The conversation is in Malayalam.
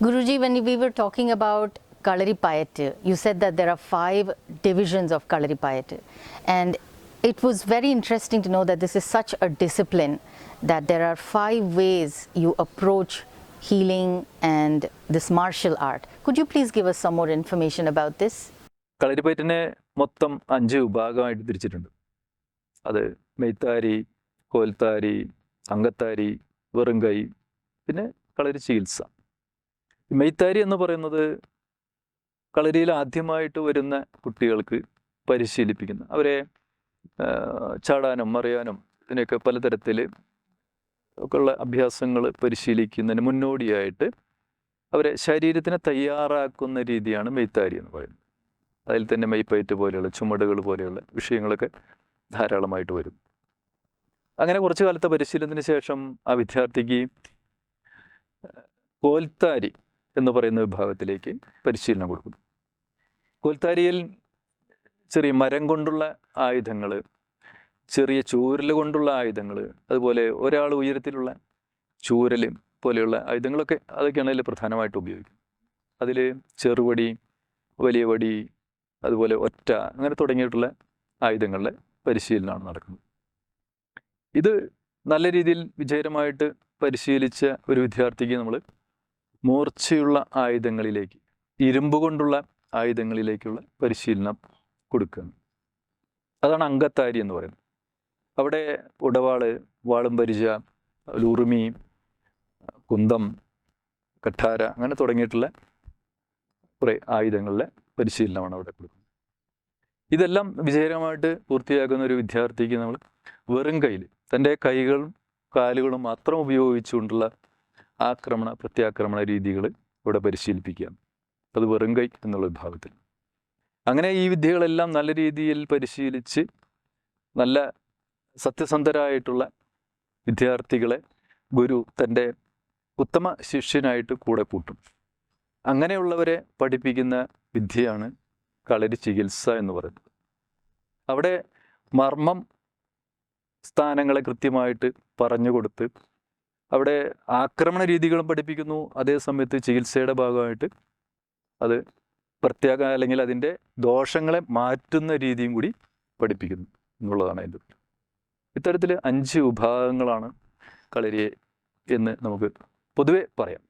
Guruji, when we were talking about Kalaripayattu, you said that there are 5 divisions of Kalaripayattu, and it was very interesting to know that this is such a discipline, that there are 5 ways you approach healing and this martial art. Could you please give us some more information about this? കളരിപ്പയറ്റിനെ മൊത്തം 5 വിഭാഗമായിട്ട് തിരിച്ചിട്ടുണ്ട്. അത് മെയ്ത്താരി, കോൽത്താരി, അങ്കത്താരി, വെറുങ്കൈ, പിന്നെ കളരി ചികിത്സ. മെയ്ത്താരി എന്ന് പറയുന്നത് കളരിയിൽ ആദ്യമായിട്ട് വരുന്ന കുട്ടികൾക്ക് പരിശീലിപ്പിക്കുന്ന, അവരെ ചാടാനും മറിയാനും ഇതിനൊക്കെ പലതരത്തിൽ ഒക്കെയുള്ള അഭ്യാസങ്ങൾ പരിശീലിക്കുന്നതിന് മുന്നോടിയായിട്ട് അവരെ ശരീരത്തിനെ തയ്യാറാക്കുന്ന രീതിയാണ് മെയ്ത്താരി എന്ന് പറയുന്നത്. അതിൽ തന്നെ മെയ്പ്പയറ്റ് പോലെയുള്ള ചുമടുകൾ പോലെയുള്ള വിഷയങ്ങളൊക്കെ ധാരാളമായിട്ട് വരും. അങ്ങനെ കുറച്ചു കാലത്തെ പരിശീലനത്തിന് ശേഷം ആ വിദ്യാർത്ഥിക്ക് കോൽത്താരി എന്ന് പറയുന്ന വിഭാഗത്തിലേക്ക് പരിശീലനം കൊടുക്കുന്നു. കോൽത്താരിയിൽ ചെറിയ മരം കൊണ്ടുള്ള ആയുധങ്ങൾ, ചെറിയ ചൂരൽ കൊണ്ടുള്ള ആയുധങ്ങൾ, അതുപോലെ ഒരാൾ ഉയരത്തിലുള്ള ചൂരൽ പോലെയുള്ള ആയുധങ്ങളൊക്കെ അതൊക്കെയാണ് അതിൽ പ്രധാനമായിട്ട് ഉപയോഗിക്കുന്നത്. അതിൽ ചെറുവടി, വലിയ വടി, അതുപോലെ ഒറ്റ, അങ്ങനെ തുടങ്ങിയിട്ടുള്ള ആയുധങ്ങളുടെ പരിശീലനമാണ് നടക്കുന്നത്. ഇത് നല്ല രീതിയിൽ വിജയകരമായിട്ട് പരിശീലിച്ച ഒരു വിദ്യാർത്ഥിക്ക് നമ്മൾ മൂർച്ചയുള്ള ആയുധങ്ങളിലേക്ക്, ഇരുമ്പ് കൊണ്ടുള്ള ആയുധങ്ങളിലേക്കുള്ള പരിശീലനം കൊടുക്കുകയാണ്. അതാണ് അങ്കത്താരി എന്ന് പറയുന്നത്. അവിടെ ഉടവാള്, വാളും പരിച, ഉറുമി, കുന്തം, കഠാര, അങ്ങനെ തുടങ്ങിയിട്ടുള്ള കുറേ ആയുധങ്ങളുടെ പരിശീലനമാണ് അവിടെ കൊടുക്കുന്നത്. ഇതെല്ലാം വിജയകരമായിട്ട് പൂർത്തിയാക്കുന്ന ഒരു വിദ്യാർത്ഥിക്ക് നമ്മൾ വെറും കയ്യിൽ തൻ്റെ കൈകളും കാലുകളും മാത്രം ഉപയോഗിച്ചുകൊണ്ടുള്ള ആക്രമണ പ്രത്യാക്രമണ രീതികൾ ഇവിടെ പരിശീലിപ്പിക്കുക. അത് വെറും കൈ എന്നുള്ള വിഭാഗത്തിൽ. അങ്ങനെ ഈ വിദ്യകളെല്ലാം നല്ല രീതിയിൽ പരിശീലിച്ച് നല്ല സത്യസന്ധരായിട്ടുള്ള വിദ്യാർത്ഥികളെ ഗുരു തൻ്റെ ഉത്തമ ശിഷ്യനായിട്ട് കൂടെ കൂട്ടും. അങ്ങനെയുള്ളവരെ പഠിപ്പിക്കുന്ന വിദ്യയാണ് കളരി ചികിത്സ എന്ന് പറയുന്നത്. അവിടെ മർമ്മം സ്ഥാനങ്ങളെ കൃത്യമായിട്ട് പറഞ്ഞു കൊടുത്ത് അവിടെ ആക്രമണ രീതികളും പഠിപ്പിക്കുന്നു. അതേ സമയത്ത് ചികിത്സയുടെ ഭാഗമായിട്ട് അത് പ്രത്യേക അല്ലെങ്കിൽ അതിൻ്റെ ദോഷങ്ങളെ മാറ്റുന്ന രീതിയും കൂടി പഠിപ്പിക്കുന്നു എന്നുള്ളതാണ് അതിൻ്റെ. ഇത്തരത്തിൽ 5 വിഭാഗങ്ങളാണ് കളരിയെ എന്ന് നമുക്ക് പൊതുവെ പറയാം.